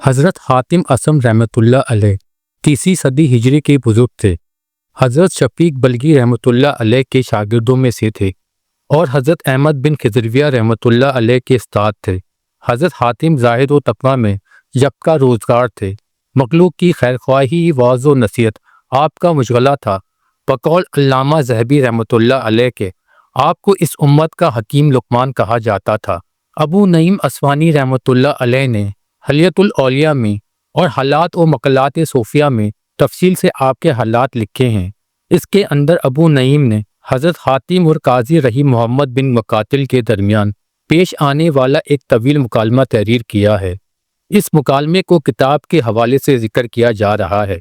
حضرت حاتم اسم رحمۃ اللہ علیہ 3 صدی ہجری کے بزرگ تھے۔ حضرت شفیق بلخی رحمۃ اللہ علیہ کے شاگردوں میں سے تھے اور حضرت احمد بن خضرویہ رحمۃ اللہ علیہ کے استاد تھے۔ حضرت حاتم زاہد و تقویٰ میں یکا روزگار تھے۔ مخلوق کی خیرخواہی، واعظ و نصیحت آپ کا مشغلہ تھا۔ بقول علامہ ذہبی رحمۃ اللہ علیہ کے آپ کو اس امت کا حکیم لقمان کہا جاتا تھا۔ ابو نعیم اصفہانی رحمۃ اللہ علیہ نے حلیۃ الاولیاء میں اور حالات و مقالات صوفیہ میں تفصیل سے آپ کے حالات لکھے ہیں۔ اس کے اندر ابو نعیم نے حضرت حاتم اور قاضی رحیم محمد بن مقاتل کے درمیان پیش آنے والا ایک طویل مکالمہ تحریر کیا ہے۔ اس مکالمے کو کتاب کے حوالے سے ذکر کیا جا رہا ہے،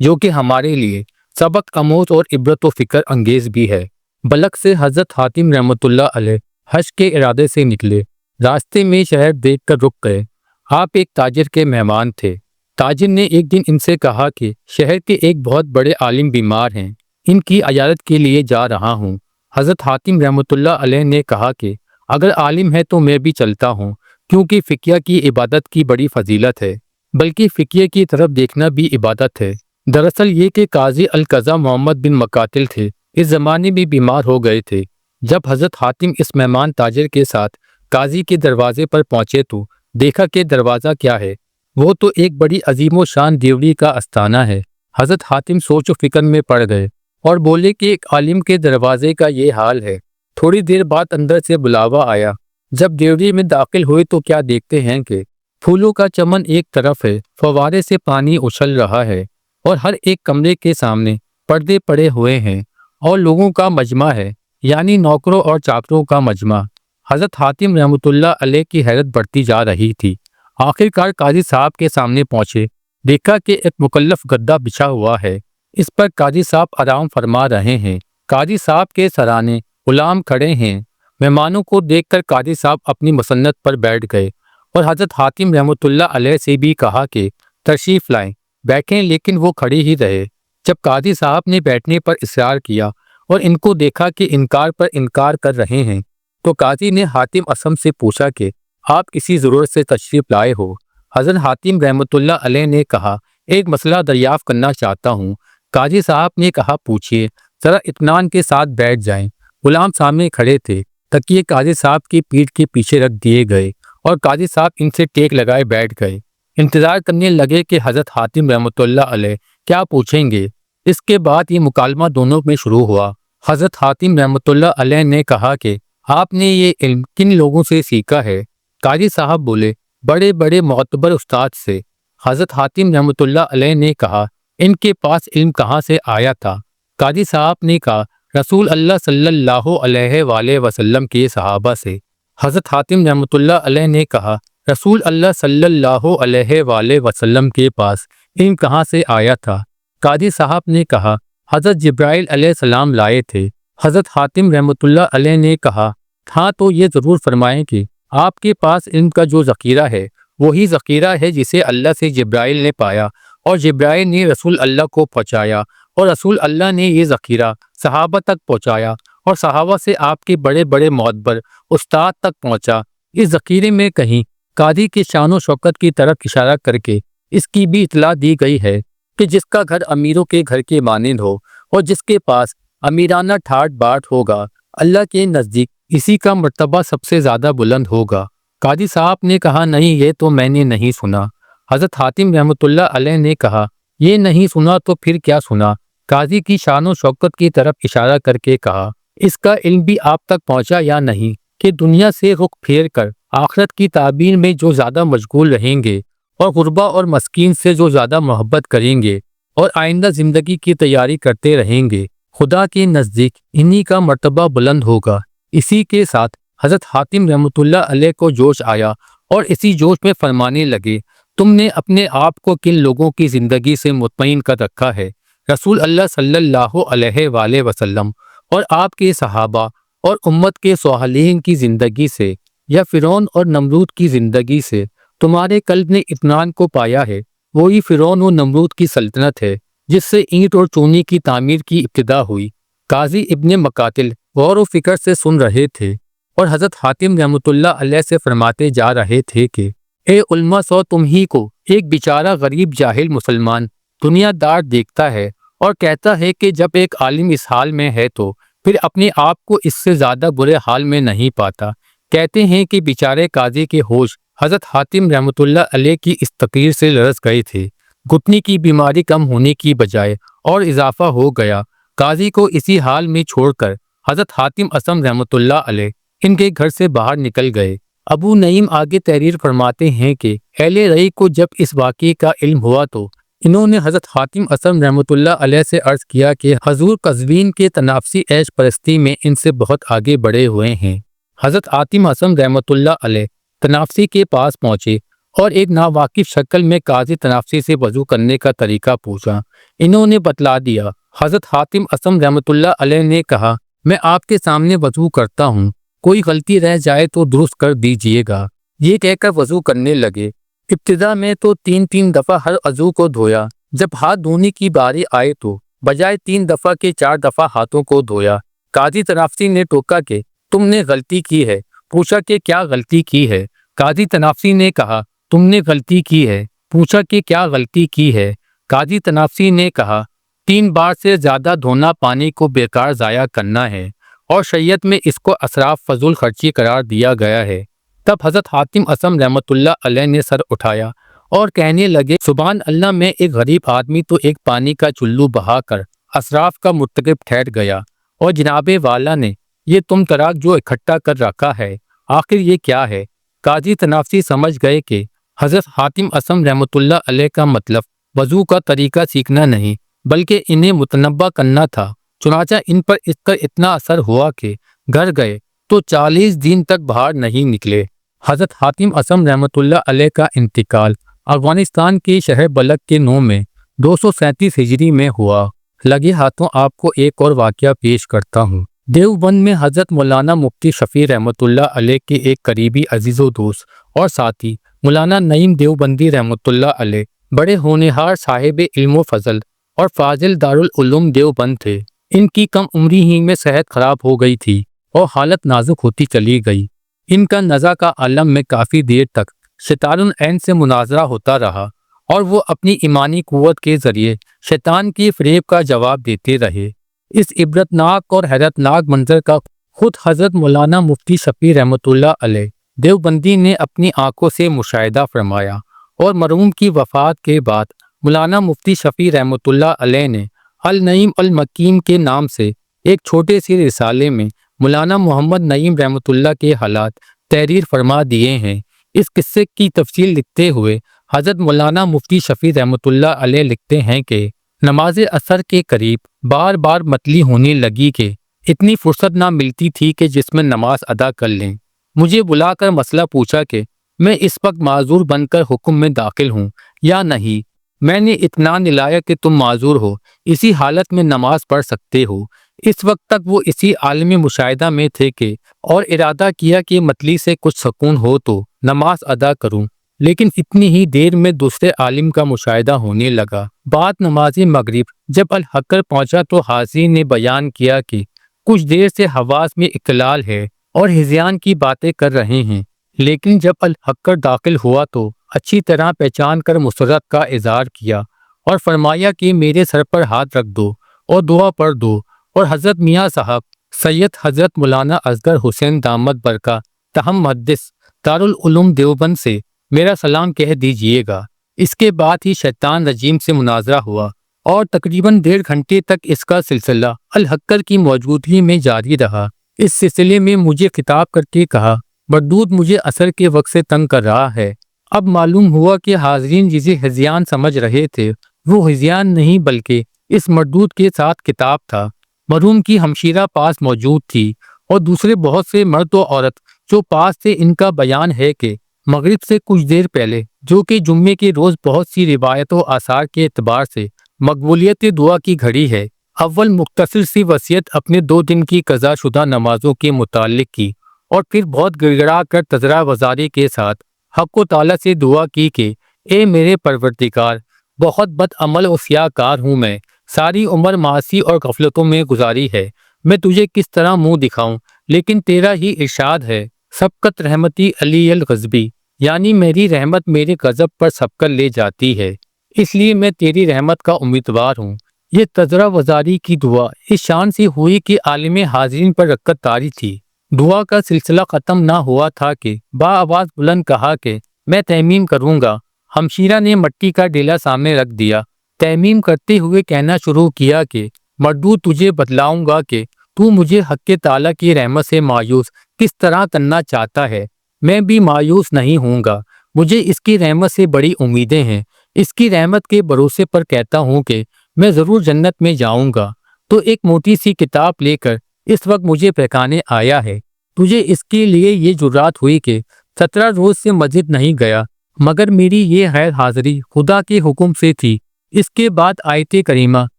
جو کہ ہمارے لیے سبق آموز اور عبرت و فکر انگیز بھی ہے۔ بلخ سے حضرت حاتم رحمۃ اللہ علیہ حج کے ارادے سے نکلے۔ راستے میں شہر دیکھ کر رک گئے۔ آپ ایک تاجر کے مہمان تھے۔ تاجر نے ایک دن ان سے کہا کہ شہر کے ایک بہت بڑے عالم بیمار ہیں، ان کی عیادت کے لیے جا رہا ہوں۔ حضرت حاتم رحمۃ اللہ علیہ نے کہا کہ اگر عالم ہے تو میں بھی چلتا ہوں، کیونکہ فقیہ کی عبادت کی بڑی فضیلت ہے، بلکہ فقیہ کی طرف دیکھنا بھی عبادت ہے۔ دراصل یہ کہ قاضی القضا محمد بن مقاتل تھے، اس زمانے میں بیمار ہو گئے تھے۔ جب حضرت حاتم اس مہمان تاجر کے ساتھ قاضی کے دروازے پر پہنچے تو دیکھا کہ دروازہ کیا ہے، وہ تو ایک بڑی عظیم و شان دیوری کا آستانہ ہے۔ حضرت حاتم سوچ و فکر میں پڑ گئے اور بولے کہ ایک عالم کے دروازے کا یہ حال ہے۔ تھوڑی دیر بعد اندر سے بلاوا آیا۔ جب دیوری میں داخل ہوئے تو کیا دیکھتے ہیں کہ پھولوں کا چمن ایک طرف ہے، فوارے سے پانی اچھل رہا ہے اور ہر ایک کمرے کے سامنے پردے پڑے ہوئے ہیں اور لوگوں کا مجمع ہے، یعنی نوکروں اور چاکروں کا مجمع۔ حضرت حاتم رحمۃ اللہ علیہ کی حیرت بڑھتی جا رہی تھی۔ آخر کار قاضی صاحب کے سامنے پہنچے، دیکھا کہ ایک مکلف گدا بچھا ہوا ہے، اس پر قاضی صاحب آرام فرما رہے ہیں۔ قاضی صاحب کے سرانے غلام کھڑے ہیں۔ مہمانوں کو دیکھ کر قاضی صاحب اپنی مسند پر بیٹھ گئے اور حضرت حاتم رحمۃ اللہ علیہ سے بھی کہا کہ تشریف لائیں، بیٹھیں، لیکن وہ کھڑے ہی رہے۔ جب قاضی صاحب نے بیٹھنے پر اصرار کیا اور ان کو دیکھا کہ انکار پر انکار کر رہے ہیں، تو قاضی نے حاتم اسم سے پوچھا کہ آپ کسی ضرورت سے تشریف لائے ہو؟ حضرت حاتم رحمۃ اللہ علیہ نے کہا ایک مسئلہ دریافت کرنا چاہتا ہوں۔ قاضی صاحب نے کہا پوچھیے، ذرا اطمینان کے ساتھ بیٹھ جائیں۔ غلام سامنے کھڑے تھے، تکیے قاضی صاحب کی پیٹھ کے پیچھے رکھ دیے گئے اور قاضی صاحب ان سے ٹیک لگائے بیٹھ گئے۔ انتظار کرنے لگے کہ حضرت حاتم رحمۃ اللہ علیہ کیا پوچھیں گے۔ اس کے بعد یہ مکالمہ دونوں میں شروع ہوا۔ حضرت حاتم رحمۃ اللہ علیہ نے کہا کہ آپ نے یہ علم کن لوگوں سے سیکھا ہے؟ قاضی صاحب بولے بڑے بڑے معتبر استاد سے۔ حضرت حاتم رحمۃ اللہ علیہ نے کہا ان کے پاس علم کہاں سے آیا تھا؟ قاضی صاحب نے کہا رسول اللہ صلی اللہ علیہ وآلہ وسلم کے صحابہ سے۔ حضرت حاتم رحمۃ اللہ علیہ نے کہا رسول اللہ صلی اللہ علیہ وآلہ وسلم کے پاس علم کہاں سے آیا تھا؟ قاضی صاحب نے کہا حضرت جبرائیل علیہ السلام لائے تھے۔ حضرت حاتم رحمۃ اللہ علیہ نے کہا ہاں تو یہ ضرور فرمائیں کہ آپ کے پاس علم کا جو ذخیرہ ہے وہی ذخیرہ ہے جسے اللہ سے جبرائیل نے پایا اور جبرائیل نے رسول اللہ کو پہنچایا اور رسول اللہ نے یہ ذخیرہ صحابہ تک پہنچایا اور صحابہ سے آپ کے بڑے بڑے معتبر استاد تک پہنچا۔ اس ذخیرے میں کہیں قاضی کی شان و شوکت کی طرف اشارہ کر کے اس کی بھی اطلاع دی گئی ہے کہ جس کا گھر امیروں کے گھر کے مانند ہو اور جس کے پاس امیرانہ ٹھاٹ باٹ ہوگا، اللہ کے نزدیک اسی کا مرتبہ سب سے زیادہ بلند ہوگا۔ قاضی صاحب نے کہا نہیں، یہ تو میں نے نہیں سنا۔ حضرت حاتم رحمۃ اللہ علیہ نے کہا یہ نہیں سنا تو پھر کیا سنا؟ قاضی کی شان و شوکت کی طرف اشارہ کر کے کہا اس کا علم بھی آپ تک پہنچا یا نہیں کہ دنیا سے رخ پھیر کر آخرت کی تعبیر میں جو زیادہ مشغول رہیں گے اور غربا اور مسکین سے جو زیادہ محبت کریں گے اور آئندہ زندگی کی تیاری کرتے رہیں گے، خدا کے نزدیک انہی کا مرتبہ بلند ہوگا۔ اسی کے ساتھ حضرت حاتم رحمۃ اللہ علیہ کو جوش آیا اور اسی جوش میں فرمانے لگے تم نے اپنے آپ کو کن لوگوں کی زندگی سے مطمئن کر رکھا ہے؟ رسول اللہ صلی اللہ علیہ وآلہ وسلم اور آپ کے صحابہ اور امت کے صالحین کی زندگی سے یا فرعون اور نمرود کی زندگی سے تمہارے قلب نے اطمینان کو پایا ہے؟ وہی فرعون و نمرود کی سلطنت ہے جس سے اینٹ اور چونی کی تعمیر کی ابتدا ہوئی۔ قاضی ابن مقاتل غور و فکر سے سن رہے تھے اور حضرت حاتم رحمۃ اللہ علیہ سے فرماتے جا رہے تھے کہ اے علماء سو تم ہی کو ایک بیچارہ غریب جاہل مسلمان دنیا دار دیکھتا ہے اور کہتا ہے کہ جب ایک عالم اس حال میں ہے تو پھر اپنے آپ کو اس سے زیادہ برے حال میں نہیں پاتا۔ کہتے ہیں کہ بیچارے قاضی کے ہوش حضرت حاتم رحمۃ اللہ علیہ کی اس تقریر سے لرز گئے تھے۔ گھٹنے کی بیماری کم ہونے کی بجائے اور اضافہ ہو گیا۔ قاضی کو اسی حال میں چھوڑ کر حضرت حاتم اسم رحمۃ اللہ علیہ ان کے گھر سے باہر نکل گئے۔ ابو نعیم آگے تحریر فرماتے ہیں کہ اہل رئی کو جب اس واقعے کا علم ہوا تو انہوں نے حضرت حاتم اسم رحمۃ اللہ علیہ سے عرض کیا کہ حضور قزوین کے تنافسی عیش پرستی میں ان سے بہت آگے بڑھے ہوئے ہیں۔ حضرت حاتم اسم رحمۃ اللہ علیہ تنافسی کے پاس پہنچے اور ایک ناواقف شکل میں قاضی تنافسی سے وضو کرنے کا طریقہ پوچھا۔ انہوں نے بتلا دیا۔ حضرت حاتم اسم رحمۃ اللہ علیہ نے کہا میں آپ کے سامنے وضو کرتا ہوں، کوئی غلطی رہ جائے تو درست کر دیجئے گا۔ یہ کہہ کر وضو کرنے لگے۔ ابتدا میں تو 3 دفعہ ہر عضو کو دھویا، جب ہاتھ دھونے کی باری آئے تو بجائے 3 دفعہ کے 4 دفعہ ہاتھوں کو دھویا۔ قاضی تنافسی نے ٹوکا کہ تم نے غلطی کی ہے۔ پوچھا کہ کیا غلطی کی ہے؟ قاضی تنافسی نے کہا تم نے غلطی کی ہے۔ پوچھا کہ کیا غلطی کی ہے؟ قاضی تنافسی نے کہا 3 بار سے زیادہ دھونا پانی کو بیکار ضائع کرنا ہے اور شریعت میں اس کو اسراف فضول خرچی قرار دیا گیا ہے۔ تب حضرت حاتم اسم رحمۃ اللہ علیہ نے سر اٹھایا اور کہنے لگے سبحان اللہ، میں ایک غریب آدمی تو ایک پانی کا چلو بہا کر اسراف کا مرتکب ٹھہر گیا، اور جناب والا نے یہ تم تراک جو اکٹھا کر رکھا ہے آخر یہ کیا ہے؟ قاضی تنافسی سمجھ گئے کہ حضرت حاتم اسم رحمۃ اللہ علیہ کا مطلب وضو کا طریقہ سیکھنا نہیں بلکہ انہیں متنبہ کرنا تھا۔ چنانچہ ان پر اس کا اتنا اثر ہوا کہ گھر گئے تو 40 دن تک باہر نہیں نکلے۔ حضرت حاتم اسم رحمۃ اللہ علیہ کا انتقال افغانستان کے شہر بلخ کے 9 میں 237 ہجری میں ہوا۔ لگے ہاتھوں آپ کو ایک اور واقعہ پیش کرتا ہوں۔ دیوبند میں حضرت مولانا مفتی شفیع رحمۃ اللہ علیہ کے ایک قریبی عزیز و دوست اور ساتھی مولانا نعیم دیوبندی رحمۃ اللہ علیہ بڑے ہونہار صاحب علم و فضل اور فاضل دارالعلوم دیوبند تھے۔ ان کی کم عمری ہی میں صحت خراب ہو گئی تھی اور حالت نازک ہوتی چلی گئی۔ ان کا نزع کا عالم میں کافی دیر تک شیطان العین سے مناظرہ ہوتا رہا اور وہ اپنی ایمانی قوت کے ذریعے شیطان کی فریب کا جواب دیتے رہے۔ اس عبرتناک اور حیرتناک منظر کا خود حضرت مولانا مفتی شفیع رحمۃ اللہ علیہ دیوبندی نے اپنی آنکھوں سے مشاہدہ فرمایا، اور مرحوم کی وفات کے بعد مولانا مفتی شفیع رحمۃ اللہ علیہ نے النعیم المکیم کے نام سے ایک چھوٹے سے رسالے میں مولانا محمد نعیم رحمۃ اللہ کے حالات تحریر فرما دیے ہیں۔ اس قصے کی تفصیل لکھتے ہوئے حضرت مولانا مفتی شفیع رحمۃ اللہ علیہ لکھتے ہیں کہ نماز عصر کے قریب بار بار متلی ہونے لگی کہ اتنی فرصت نہ ملتی تھی کہ جس میں نماز ادا کر لیں۔ مجھے بلا کر مسئلہ پوچھا کہ میں اس وقت معذور بن کر حکم میں داخل ہوں یا نہیں۔ میں نے اطمینان دلایا کہ تم معذور ہو، اسی حالت میں نماز پڑھ سکتے ہو۔ اس وقت تک وہ اسی عالم مشاہدہ میں تھے کہ اور ارادہ کیا کہ متلی سے کچھ سکون ہو تو نماز ادا کروں، لیکن اتنی ہی دیر میں دوسرے عالم کا مشاہدہ ہونے لگا۔ بعد نماز مغرب جب الحکر پہنچا تو حاضرین نے بیان کیا کہ کچھ دیر سے حواس میں اختلال ہے اور ہذیان کی باتیں کر رہے ہیں، لیکن جب الحکر داخل ہوا تو اچھی طرح پہچان کر مسرت کا اظہار کیا اور فرمایا کہ میرے سر پر ہاتھ رکھ دو اور دعا پڑھ دو، اور حضرت میاں صاحب سید حضرت مولانا اصغر حسین دامت برکہ تہم محدث دارالعلوم دیوبند سے میرا سلام کہہ دیجئے گا۔ اس کے بعد ہی شیطان رجیم سے مناظرہ ہوا اور تقریباً 1.5 گھنٹے تک اس کا سلسلہ الحکر کی موجودگی میں جاری رہا۔ اس سلسلے میں مجھے خطاب کر کے کہا مردود مجھے عصر کے وقت سے تنگ کر رہا ہے۔ اب معلوم ہوا کہ حاضرین جسے ہذیان سمجھ رہے تھے وہ ہذیان نہیں بلکہ اس مردود کے ساتھ کتاب تھا۔ مرحوم کی ہمشیرہ پاس موجود تھی اور دوسرے بہت سے مرد و عورت جو پاس تھے۔ ان کا بیان ہے کہ مغرب سے کچھ دیر پہلے، جو کہ جمعے کے روز بہت سی روایت و آثار کے اعتبار سے مقبولیت دعا کی گھڑی ہے، اول مختصر سی وصیت اپنے 2 دن کی قضا شدہ نمازوں کے متعلق کی، اور پھر بہت گڑ گڑا کر تذرہ وزاری کے ساتھ حق و تعالیٰ سے دعا کی کہ اے میرے پروردگار، بہت بد عمل و سیاہ کار ہوں میں، ساری عمر معاصی اور غفلتوں میں گزاری ہے، میں تجھے کس طرح منہ دکھاؤں، لیکن تیرا ہی ارشاد ہے سبقت رحمتی علی الغضبی یعنی میری رحمت میرے غضب پر سبقت لے جاتی ہے، اس لیے میں تیری رحمت کا امیدوار ہوں۔ یہ تذرہ وزاری کی دعا اس شان سے ہوئی کہ عالم حاضرین پر رکعت طاری تھی۔ دعا کا سلسلہ ختم نہ ہوا تھا کہ بآواز بلند کہا کہ میں تیمیم کروں گا۔ ہمشیرہ نے مٹی کا ڈیلا سامنے رکھ دیا، تیمیم کرتے ہوئے کہنا شروع کیا کہ مردود تجھے بتلاؤں گا کہ تو مجھے حق تعالیٰ کی رحمت سے مایوس کس طرح کرنا چاہتا ہے۔ میں بھی مایوس نہیں ہوں گا، مجھے اس کی رحمت سے بڑی امیدیں ہیں۔ اس کی رحمت کے بھروسے پر کہتا ہوں کہ میں ضرور جنت میں جاؤں گا۔ تو ایک موٹی سی کتاب لے کر اس وقت مجھے بہکانے آیا ہے۔ تجھے اس کے لیے یہ جرات ہوئی کہ 17 روز سے مسجد نہیں گیا، مگر میری یہ غیر حاضری خدا کے حکم سے تھی۔ اس کے بعد آیت کریمہ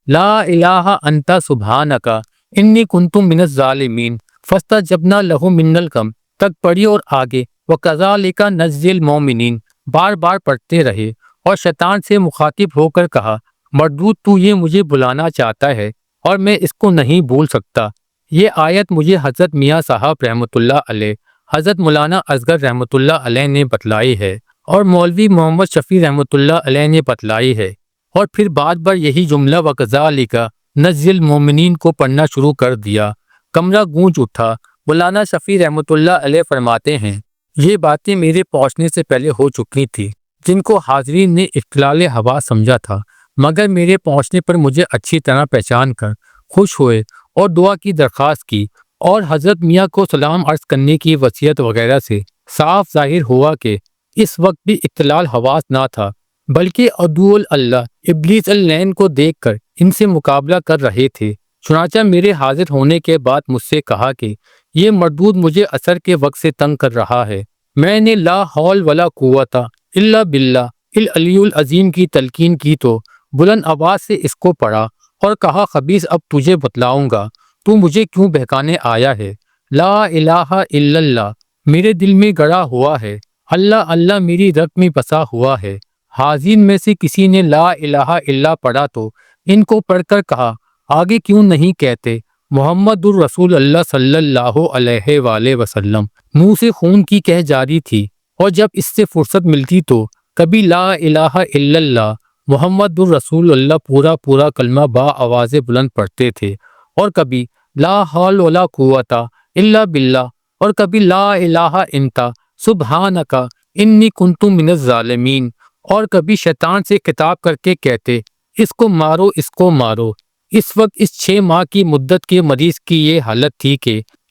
لا الہ انت سبحانک انی کنت من الظالمین فاستجبنا لہ من الغم تک پڑھی اور آگے وکذالک نجزی المؤمنین بار بار پڑھتے رہے، اور شیطان سے مخاطب ہو کر کہا مردود تو یہ مجھے بلانا چاہتا ہے اور میں اس کو نہیں بھول سکتا۔ یہ آیت مجھے حضرت میاں صاحب رحمۃ اللہ علیہ، حضرت مولانا اصغر رحمۃ اللہ علیہ نے بتلائی ہے، اور مولوی محمد شفیع رحمۃ اللہ علیہ نے بتلائی ہے، اور پھر بار بار یہی جملہ وکذالک نجزی المؤمنین کو پڑھنا شروع کر دیا۔ کمرہ گونج اٹھا۔ مولانا شفیع رحمۃ اللہ علیہ فرماتے ہیں یہ باتیں میرے پہنچنے سے پہلے ہو چکی تھی، جن کو حاضرین نے اختلال حواس سمجھا تھا، مگر میرے پہنچنے پر مجھے اچھی طرح پہچان کر خوش ہوئے اور دعا کی درخواست کی، اور حضرت میاں کو سلام عرض کرنے کی وصیت وغیرہ سے صاف ظاہر ہوا کہ اس وقت بھی اختلال حواس نہ تھا، بلکہ عدو اللہ ابلیس اللعین کو دیکھ کر ان سے مقابلہ کر رہے تھے۔ چنانچہ میرے حاضر ہونے کے بعد مجھ سے کہا کہ یہ مردود مجھے عصر کے وقت سے تنگ کر رہا ہے۔ میں نے لا حول ولا قوت الا باللہ العلی العظیم کی تلقین کی تو بلند آواز سے اس کو پڑھا اور کہا خبیث اب تجھے بتلاؤں گا تو مجھے کیوں بہکانے آیا ہے۔ لا الہ الا اللہ میرے دل میں گڑا ہوا ہے، اللہ اللہ میری رگ میں بسا ہوا ہے۔ حاضرین میں سے کسی نے لا الہ الا پڑھا تو ان کو پڑھ کر کہا آگے کیوں نہیں کہتے محمد الرسول اللہ صلی اللہ علیہ وآلہ وسلم۔ منہ سے خون کی کہہ جاری تھی، اور جب اس سے فرصت ملتی تو کبھی لا الہ الا اللہ محمد الرسول اللہ پورا کلمہ با آواز بلند پڑھتے تھے، اور کبھی لا حول ولا قوت الا باللہ، اور کبھی لا الہ انت سبحانک انی کنت من الظالمین، اور کبھی شیطان سے خطاب کر کے کہتے اس کو مارو اس کو مارو۔ اس وقت اس 6 ماہ کی مدت کے مریض کی یہ حالت تھی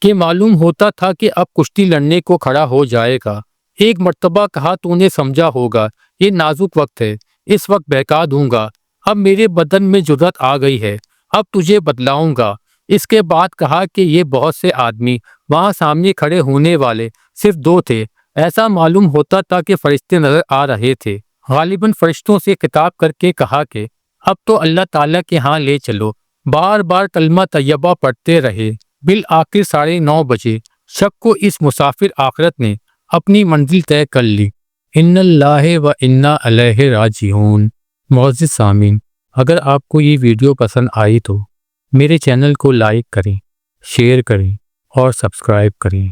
کہ معلوم ہوتا تھا کہ اب کشتی لڑنے کو کھڑا ہو جائے گا۔ ایک مرتبہ کہا تو نے سمجھا ہوگا یہ نازک وقت ہے، اس وقت بہکا دوں گا، اب میرے بدن میں جرات آ گئی ہے، اب تجھے بتلاؤں گا۔ اس کے بعد کہا کہ یہ بہت سے آدمی، وہاں سامنے کھڑے ہونے والے صرف 2 تھے، ایسا معلوم ہوتا تھا کہ فرشتے نظر آ رہے تھے۔ غالباً فرشتوں سے خطاب کر کے کہا کہ اب تو اللہ تعالیٰ کے ہاں لے چلو۔ بار بار کلمہ طیبہ پڑھتے رہے۔ بالآخر 9:30 بجے شب کو اس مسافر آخرت نے اپنی منزل طے کر لی۔ ان اللہ و انا الیہ راجعون۔ معزز سامعین، اگر آپ کو یہ ویڈیو پسند آئی تو میرے چینل کو لائک کریں، شیئر کریں اور سبسکرائب کریں۔